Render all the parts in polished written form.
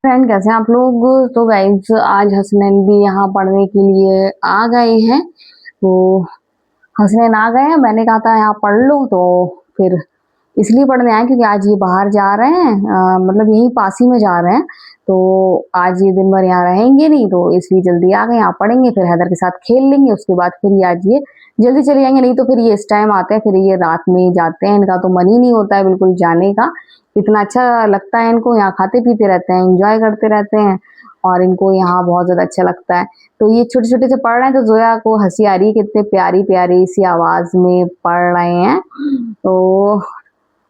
Friend, कैसे हैं आप लोग? तो गाइज, आज हसनैन भी यहाँ पढ़ने के लिए आ गए हैं। तो हसनैन आ गए हैं, मैंने कहा था यहाँ पढ़ लो, तो फिर इसलिए पढ़ने आए क्योंकि आज ये बाहर जा रहे हैं। मतलब यहीं पास ही में जा रहे हैं। तो आज ये दिन भर यहाँ रहेंगे नहीं, तो इसलिए जल्दी आ गए। यहाँ पढ़ेंगे, फिर हैदर के साथ खेल लेंगे, उसके बाद फिर ये आज ये जल्दी चले जाएंगे। नहीं तो फिर ये इस टाइम आते हैं, फिर ये रात में ही जाते हैं। इनका तो मन ही नहीं होता है बिल्कुल जाने का। इतना अच्छा लगता है इनको, यहाँ खाते पीते रहते हैं, एंजॉय करते रहते हैं, और इनको यहाँ बहुत ज्यादा अच्छा लगता है। तो ये छोटे छोटे से पढ़ रहे हैं, तो जोया को हंसी आ रही है, कितने प्यारी प्यारी सी आवाज में पढ़ रहे हैं। तो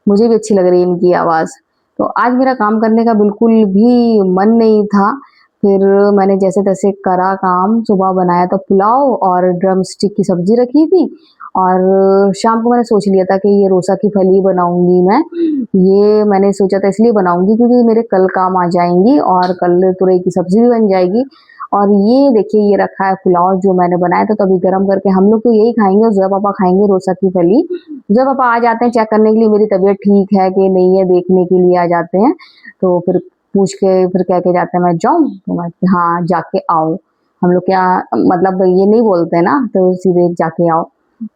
मुझे भी अच्छी लग रही है इनकी आवाज। तो आज मेरा काम करने का बिल्कुल भी मन नहीं था। फिर मैंने जैसे तैसे करा काम। सुबह बनाया था पुलाव और ड्रम स्टिक की सब्जी रखी थी। और शाम को मैंने सोच लिया था कि ये रोसा की फली बनाऊंगी मैं। ये मैंने सोचा था इसलिए बनाऊंगी क्योंकि मेरे कल काम आ जाएंगी, और कल तुरई की सब्जी भी बन जाएगी। और ये देखिए, ये रखा है पुलाव जो मैंने बनाया था, तो अभी गर्म करके हम लोग तो यही खाएंगे, और जोया पापा खाएंगे रोसा की फली। जब पापा आ जाते हैं चेक करने के लिए मेरी तबीयत ठीक है कि नहीं है, देखने के लिए आ जाते हैं। तो फिर पूछ के फिर कह के जाते हैं मैं जाऊं, तो मैं हाँ जाके आओ। हम लोग क्या, मतलब ये नहीं बोलते ना, तो सीधे जाके आओ।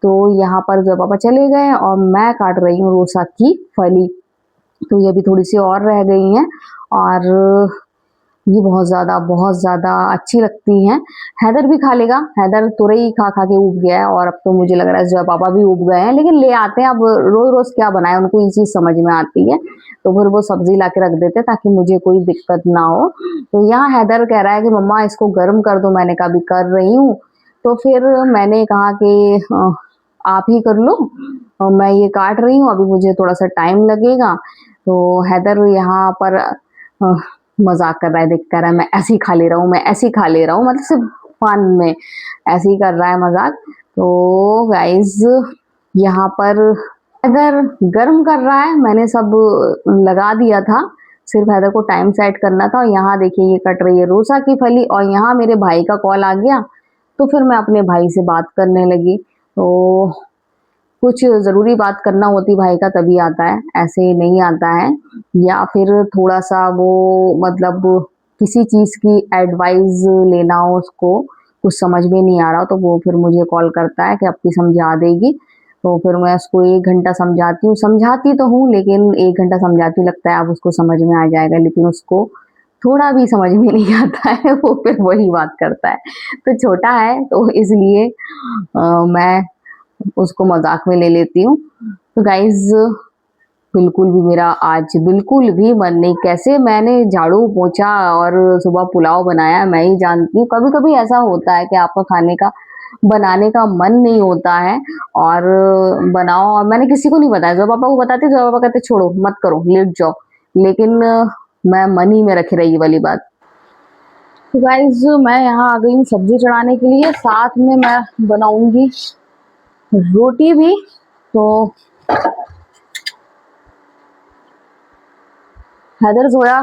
तो यहाँ पर जब पापा चले गए और मैं काट रही हूँ रोसा की फली। तो ये अभी थोड़ी सी और रह गई हैं, और ये बहुत ज़्यादा अच्छी लगती हैं। हैदर भी खा लेगा। हैदर तुरई खा खा के ऊब गया है, और अब तो मुझे लग रहा है जो पापा भी ऊब गए हैं, लेकिन ले आते हैं। अब रोज रोज क्या बनाए, उनको ये चीज समझ में आती है, तो फिर वो सब्जी ला के रख देते हैं ताकि मुझे कोई दिक्कत ना हो। तो यहाँ हैदर कह रहा है कि मम्मा इसको गर्म कर दो। मैंने कहा भी कर रही हूँ। तो फिर मैंने कहा कि आप ही कर लो, और मैं ये काट रही हूँ, अभी मुझे थोड़ा सा टाइम लगेगा। तो हैदर यहाँ पर मजाक कर रहा है, देख कर रहा है मैं ऐसे ही खा ले रहा हूँ, मैं ऐसे ही खा ले रहा हूँ, मतलब सिर्फ फन में ऐसे ही कर रहा है मजाक। तो गाइज, यहाँ पर हैदर गर्म कर रहा है, मैंने सब लगा दिया था, सिर्फ हैदर को टाइम सेट करना था। और यहाँ देखिए ये कट रही है रोसा की फली, और यहाँ मेरे भाई का कॉल आ गया। तो फिर मैं अपने भाई से बात करने लगी। तो कुछ ज़रूरी बात करना होती भाई का तभी आता है, ऐसे नहीं आता है। या फिर थोड़ा-सा वो, मतलब किसी चीज़ की एडवाइस लेना हो उसको, कुछ समझ में नहीं आ रहा तो वो फिर मुझे कॉल करता है कि अप्पी समझा देगी। तो फिर मैं उसको 1 घंटा समझाती हूँ, समझाती तो हूँ लेकिन 1 घंटा समझाती हूँ, लगता है अब उसको समझ में आ जाएगा, लेकिन उसको थोड़ा भी समझ में नहीं आता है, वो फिर वही बात करता है। तो छोटा है तो इसलिए मैं उसको मजाक में ले लेती हूँ। तो गाइज, बिल्कुल भी मेरा आज बिल्कुल भी मन नहीं। कैसे मैंने झाड़ू पोछा और सुबह पुलाव बनाया, मैं ही जानती हूँ। कभी कभी ऐसा होता है कि आपका खाने का बनाने का मन नहीं होता है, और बनाओ, और मैंने किसी को नहीं बताया। जब पापा को बताती, जब पापा कहते छोड़ो मत करो लेट जाओ, लेकिन मैं मन ही में रखी रही ये वाली बात। तो गाइज, मैं यहाँ आ गई हूँ सब्जी चढ़ाने के लिए, साथ में मैं बनाऊंगी रोटी भी। तो हैदर जोया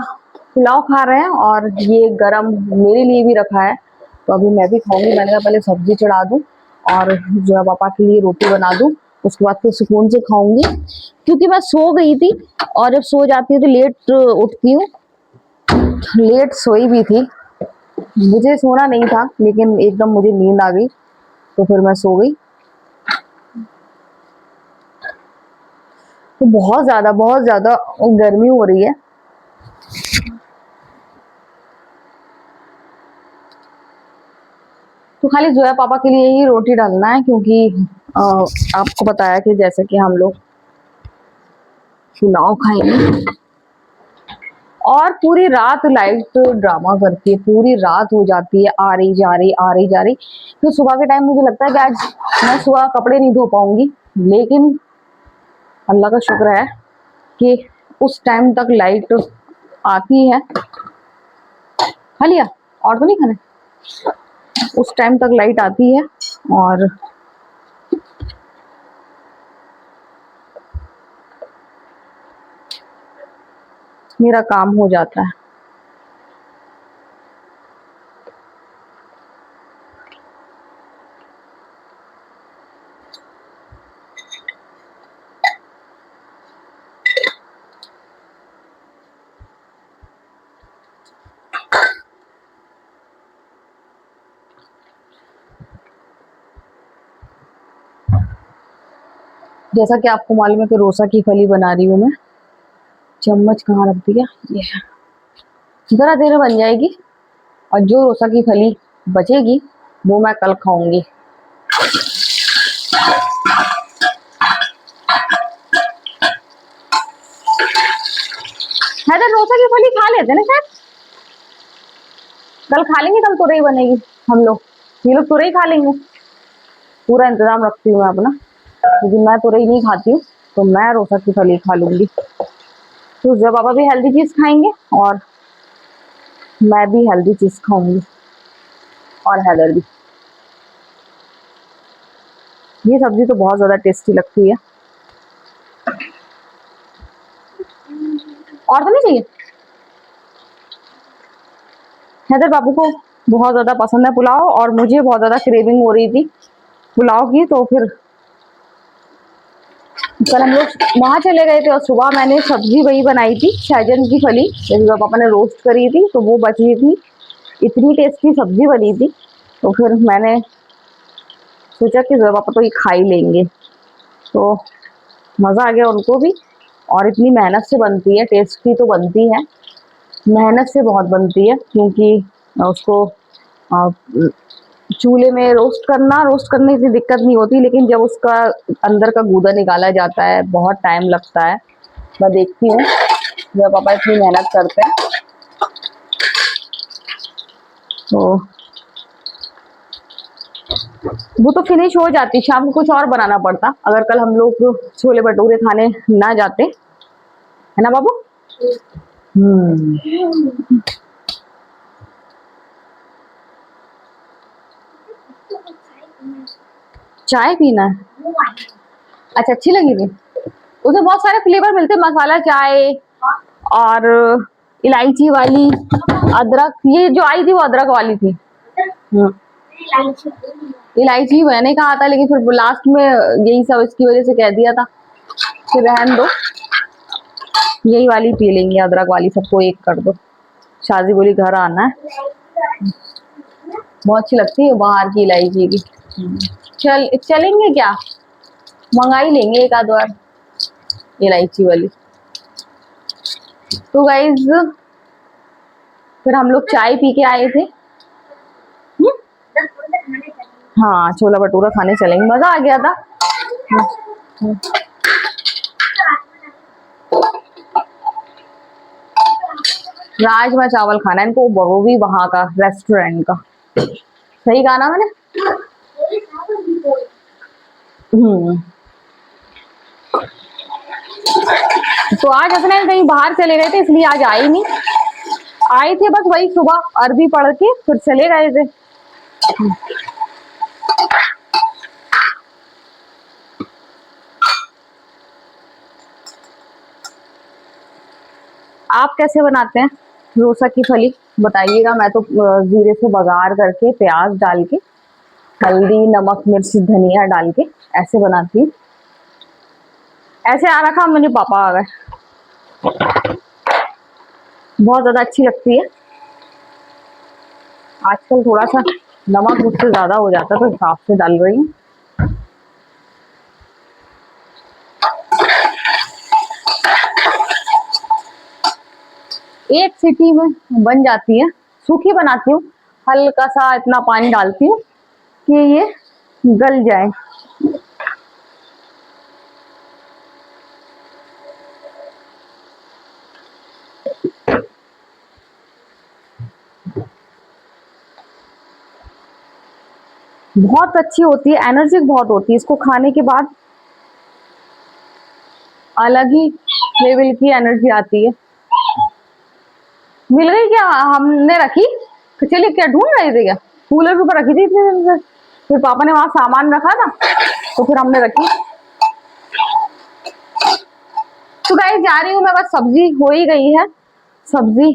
पुलाव खा रहे हैं, और ये गरम मेरे लिए भी रखा है, तो अभी मैं भी खाऊंगी। मैंने कहा पहले सब्जी चढ़ा दूं और जोया पापा के लिए रोटी बना दूं, उसके बाद फिर सुकून से खाऊंगी। क्योंकि मैं सो गई थी, और जब सो जाती हूँ तो लेट उठती हूँ। लेट सोई भी थी, मुझे सोना नहीं था, लेकिन एकदम मुझे नींद आ गई, तो फिर मैं सो गई। तो बहुत ज्यादा गर्मी हो रही है। तो खाली जोया पापा के लिए ही रोटी डालना है, क्योंकि अ, आपको बताया कि जैसे कि हम लोग पुलाव खाएंगे। और पूरी रात लाइट ड्रामा करती है, पूरी रात हो जाती है, आ रही जा रही, आ रही जा रही। तो सुबह के टाइम मुझे लगता है कि आज मैं सुबह कपड़े नहीं धो पाऊंगी, लेकिन अल्लाह का शुक्र है कि उस टाइम तक लाइट आती है। खा लिया और तो नहीं खाने, उस टाइम तक लाइट आती है, और मेरा काम हो जाता है। जैसा कि आपको मालूम है कि रोसा की फली बना रही हूँ मैं। चम्मच कहाँ रख दिया, ये जरा देर में बन जाएगी और जो रोसा की फली बचेगी वो मैं कल खाऊंगी। हैदर रोसा की फली खा लेते ना शायद, कल खा लेंगे, कल तुरई बनेगी, हम लोग ये लोग तुरई खा लेंगे। पूरा इंतजाम रखती हूँ मैं अपना, क्योंकि मैं तुरई नहीं खाती हूँ तो मैं रोसा की फली खा लूंगी। तो जब पापा भी हेल्दी चीज खाएंगे और मैं भी हेल्दी चीज खाऊंगी और हैदर भी। ये सब्जी तो बहुत ज्यादा टेस्टी लगती है। और तो नहीं चाहिए। हैदर बाबू को बहुत ज्यादा पसंद है पुलाव और मुझे बहुत ज्यादा क्रेविंग हो रही थी पुलाव की, तो फिर कल हम लोग वहां चले गए थे और सुबह मैंने सब्जी वही बनाई थी, सहजन की फली जब पापा ने रोस्ट करी थी तो वो बची थी। इतनी टेस्टी सब्जी बनी थी तो फिर मैंने सोचा कि पापा तो ये खा ही लेंगे, तो मज़ा आ गया उनको भी। और इतनी मेहनत से बनती है, टेस्टी तो बनती है, मेहनत से बहुत बनती है, क्योंकि उसको चूल्हे में रोस्ट करने की दिक्कत नहीं होती, लेकिन जब उसका अंदर का गूदा निकाला जाता है बहुत टाइम लगता है। मैं देखती हूँ जब पापा इतनी मेहनत करते हैं तो वो तो फिनिश हो जाती, शाम को कुछ और बनाना पड़ता अगर कल हम लोग छोले भटूरे खाने ना जाते, है ना बाबू। चाय पीना है, अच्छा अच्छी लगी थी। उसमें बहुत सारे फ्लेवर मिलते हैं, मसाला चाय और इलायची वाली, अदरक, ये जो आई थी वो अदरक वाली थी। इलायची मैंने कहा था लेकिन फिर लास्ट में यही सब इसकी वजह से कह दिया था, फिर रहन दो, यही वाली पी लेंगे, अदरक वाली सबको एक कर दो। शादी बोली घर आना है, बहुत अच्छी लगती है बाहर की इलायची की। चलेंगे क्या, मंगा ही लेंगे एक आध बार इलायची वाली। तो गाइज फिर हम लोग चाय पी के आए थे। हाँ छोला भटूरा खाने चलेंगे, मजा आ गया था। राजमा चावल खाना है इनको, वो भी वहां का रेस्टोरेंट का। सही कहा ना मैंने। तो आज अपने कहीं बाहर चले गए थे इसलिए आज आए नहीं, आए थे बस वही सुबह अरबी पढ़ के फिर चले गए थे। आप कैसे बनाते हैं रोसा की फली बताइएगा। मैं तो जीरे से बघार करके प्याज डाल के हल्दी नमक मिर्च धनिया डाल के ऐसे बनाती हूँ। ऐसे आ रखा मेरे पापा आ गए, बहुत ज्यादा अच्छी लगती है। आजकल थोड़ा सा नमक मुझसे ज्यादा हो जाता है तो हिसाब से डाल रही हूँ। एक सीटी में बन जाती है, सूखी बनाती हूँ, हल्का सा इतना पानी डालती हूँ कि ये गल जाए। बहुत अच्छी होती है, एनर्जिक बहुत होती है, इसको खाने के बाद अलग ही लेवल की एनर्जी आती है। मिल गई क्या, हमने रखी, चलिए क्या ढूंढ रहे थे क्या, कूलर के ऊपर रखी थी इतने दिन से, फिर पापा ने वहां सामान रखा था तो फिर हमने रखी। तो गाइस जा रही हूँ मैं, बस सब्जी हो ही गई है, सब्जी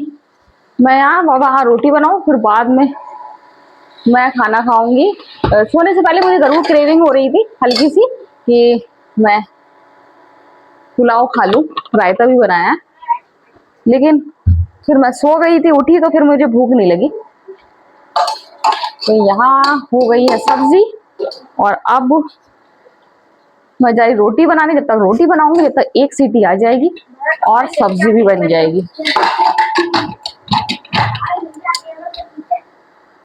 मैं यहाँ वहाँ रोटी बनाऊँ फिर बाद में मैं खाना खाऊंगी। सोने से पहले मुझे जरूर क्रेविंग हो रही थी हल्की सी कि मैं पुलाव खा लूं, रायता भी बनाया है, लेकिन फिर मैं सो गई थी, उठी तो फिर मुझे भूख नहीं लगी। तो यहाँ हो गई है सब्जी और अब मैं जा रही रोटी बनाने, जब तक रोटी बनाऊंगी जब तक एक सीटी आ जाएगी और सब्जी भी बन जाएगी।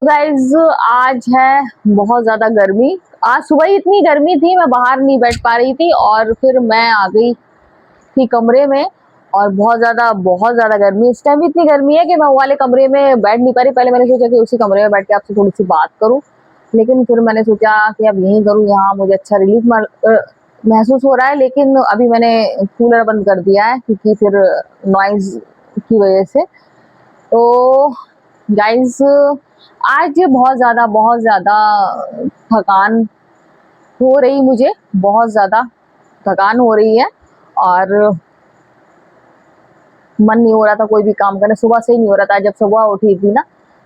गाइज आज है बहुत ज्यादा गर्मी, आज सुबह ही इतनी गर्मी थी मैं बाहर नहीं बैठ पा रही थी और फिर मैं आ गई थी कमरे में और बहुत ज्यादा गर्मी, इस टाइम भी इतनी गर्मी है कि मैं वो वाले कमरे में बैठ नहीं पा रही। पहले मैंने सोचा कि उसी कमरे में बैठ के आपसे थोड़ी सी बात करूं, लेकिन फिर मैंने सोचा कि अब यहीं करूं, यहाँ मुझे अच्छा रिलीफ महसूस हो रहा है। लेकिन अभी मैंने कूलर बंद कर दिया है क्योंकि फिर नॉइज की वजह से। तो गाइस आज बहुत ज्यादा थकान हो रही, मुझे बहुत ज्यादा थकान हो रही है और मन नहीं हो रहा था कोई भी काम करने, सुबह से ही नहीं हो रहा था। जब सुबह उठी थी ना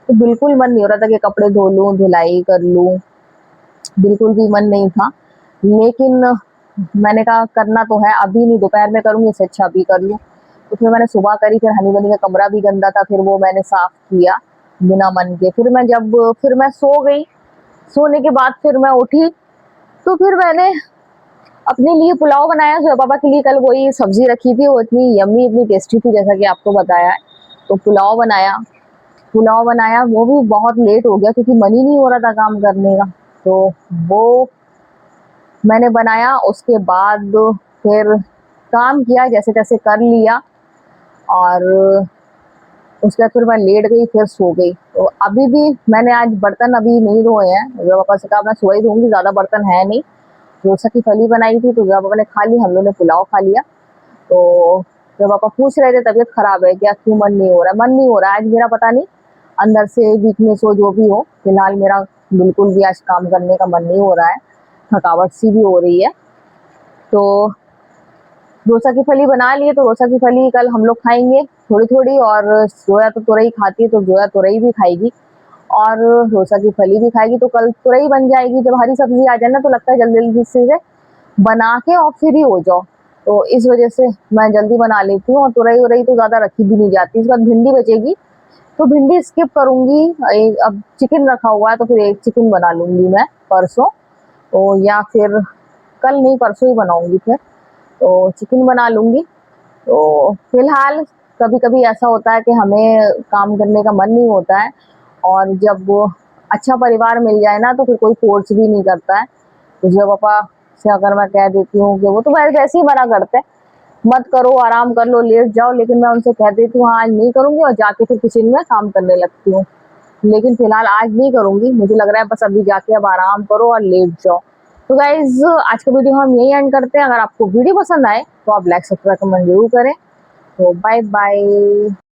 तो बिल्कुल मन नहीं हो रहा था कि कपड़े धो लूं, धुलाई कर लूं, बिल्कुल भी मन नहीं था। लेकिन मैंने कहा करना तो है, अभी नहीं दोपहर में करूंगी, इससे अच्छा अभी कर लूं। तो फिर मैंने सुबह करी, फिर हनी बनी का कमरा भी गंदा था, फिर वो मैंने साफ किया बिना मन के। फिर मैं सो गई, सोने के बाद फिर मैं उठी तो फिर मैंने अपने लिए पुलाव बनाया। जो पापा के लिए कल वही सब्जी रखी थी, वो इतनी यम्मी इतनी टेस्टी थी जैसा कि आपको बताया है। तो पुलाव बनाया, वो भी बहुत लेट हो गया क्योंकि मन ही नहीं हो रहा था काम करने का। तो वो मैंने बनाया, उसके बाद फिर काम किया, जैसे तैसे कर लिया और उसके बाद फिर मैं लेट गई, फिर सो गई। तो अभी भी मैंने आज बर्तन अभी नहीं धोए हैं, जो पापा से कहा मैं सुबह ही धोऊंगी, ज्यादा बर्तन है नहीं। डोसा की फली बनाई थी तो जब पापा ने खा ली, हम लोगों ने पुलाव खा लिया। तो जब पापा पूछ रहे थे तबीयत खराब है क्या, क्यों मन नहीं हो रहा है, मन नहीं हो रहा है आज मेरा, पता नहीं अंदर से वीकनेस हो जो भी हो, फिलहाल मेरा बिल्कुल भी आज काम करने का मन नहीं हो रहा है, थकावट सी भी हो रही है। तो डोसा की फली बना लिए, तो डोसा की फली कल हम लोग खाएंगे थोड़ी थोड़ी, और जोया तो तुरई खाती है तो जोया तुरई भी खाएगी और डोसा की फली भी खाएगी। तो कल तुरई बन जाएगी। जब हरी सब्जी आ जाए ना तो लगता है जल्दी जल्दी से बना के और फ्री हो जाओ, तो इस वजह से मैं जल्दी बना लेती हूँ। और तुरई उरई तो ज्यादा रखी भी नहीं जाती। इस बार भिंडी बचेगी तो भिंडी स्किप करूंगी। अब चिकन रखा हुआ है तो फिर एक चिकन बना लूंगी मैं परसों, तो या फिर कल नहीं परसों ही बनाऊंगी फिर, तो चिकन बना लूंगी। तो फिलहाल कभी कभी ऐसा होता है कि हमें काम करने का मन नहीं होता है, और जब अच्छा परिवार मिल जाए ना तो फिर कोई फोर्स भी नहीं करता है। तो जब पापा से अगर मैं कह देती हूँ कि वो तो मेरे वैसे ही मना करते हैं, मत करो, आराम कर लो, लेट जाओ, लेकिन मैं उनसे कह देती हूँ हाँ आज नहीं करूंगी और जाके फिर किचन में काम करने लगती हूँ। लेकिन फिलहाल आज नहीं करूंगी, मुझे लग रहा है बस अभी जाके अब आराम करो और लेट जाओ। तो गाइज आज का वीडियो हम यही एंड करते हैं। अगर आपको वीडियो पसंद आए तो आप लाइक सब्सक्राइब कमेंट जरूर करें। तो बाय बाय।